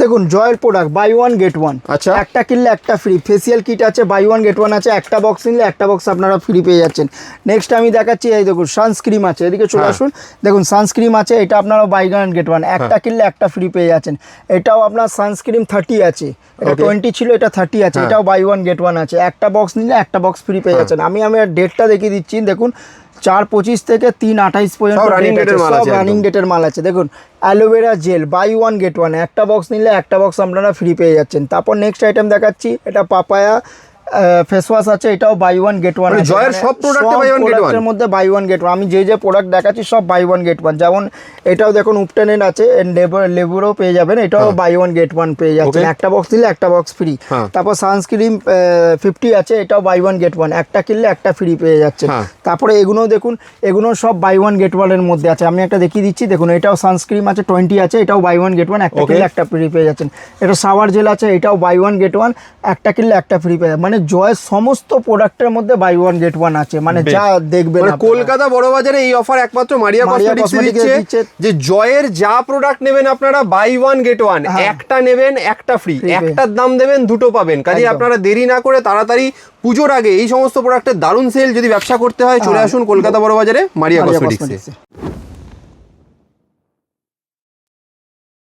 দেখুন জয়ের product buy one get one. আচ্ছা। একটা কিনলে একটা ফ্রি। ফেসিয়াল কিট আছে, বাই ওয়ান গেট ওয়ান আছে, একটা বক্স নিলে একটা বক্স আপনারা ফ্রি পেয়ে যাচ্ছেন। নেক্সট আমি দেখাচ্ছি, এই দেখুন সানস্ক্রিম আছে, এদিকে চলে আসুন। দেখুন সানস্ক্রিম আছে, এটা আপনারা বাই ওয়ান গেট ওয়ান, একটা কিনলে একটা ফ্রি পেয়ে যাচ্ছেন। এটাও আপনার সানস্ক্রিম 30 আছে, এটা 20 ছিল, এটা 30 আছে, এটাও বাই ওয়ান গেট ওয়ান আছে। একটা বক্স নিলে একটা বক্স ফ্রি পেয়ে যাচ্ছেন। আমি ডেটটা দেখিয়ে দিচ্ছি, দেখুন 4/25 থেকে 3/28 পর্যন্ত সব রানিং ডেটের মাল আছে। দেখুন aloe vera gel buy one get one, একটা বক্স নিলে একটা বক্স আপনারা ফ্রি পেয়ে যাচ্ছেন। তারপর নেক্সট আইটেম দেখাচ্ছি, এটা পাপায়া ফেস ওয়াশ আছে, এটাও বাই ওয়ান গেট ওয়ান। জয়ের সব প্রোডাক্টে বাই ওয়ান গেট ওয়ান, এর মধ্যে বাই ওয়ান গেট ওয়ান। আমি যে প্রোডাক্ট দেখাচ্ছি সব বাই ওয়ান গেট ওয়ান। যেমন এটাও দেখুন উপটেনের আছে, লেবুরও পেয়ে যাবেন, এটাও বাই ওয়ান গেট ওয়ান পেয়ে যাচ্ছেন। একটা বক্স নিলে একটা বক্স ফ্রি। তারপর সানস্ক্রিন 50 আছে, এটাও বাই ওয়ান গেট ওয়ান, একটা কিনলে একটা ফ্রি পেয়ে যাচ্ছেন। তারপরে এগুলো দেখুন, এগুলো সব বাই ওয়ান গেট ওয়ান এর মধ্যে আছে। আমি একটা দেখিয়ে দিচ্ছি, দেখুন এটাও সানস্ক্রিন আছে 20 আছে, এটাও বাই ওয়ান গেট ওয়ান, একটা কিনলে একটা ফ্রি পেয়ে যাচ্ছেন। এটা শাওয়ার জেল আছে, এটাও বাই ওয়ান গেট ওয়ান, একটা কিনলে একটা ফ্রি পেয়ে যাবেন। মানে জয়ের সমস্ত প্রোডাক্টের মধ্যে বাই ওয়ান গেট ওয়ান আছে, মানে যা দেখবেন। কলকাতা বড় বাজারে এই অফার একমাত্র মারিয়া কসমেটিক্সে দিচ্ছে, যে জয়ের যা প্রোডাক্ট নেবেন আপনারা বাই ওয়ান গেট ওয়ান, একটা নেবেন একটা ফ্রি, একটার দাম দেবেন দুটো পাবেন। কাজে আপনারা দেরি না করে তাড়াতাড়ি পুজোর আগে এই সমস্ত প্রোডাক্টের দারুণ সেল যদি ব্যবসা করতে হয়, চলে আসুন কলকাতা বড় বাজারে মারিয়া কসমেটিক্সে।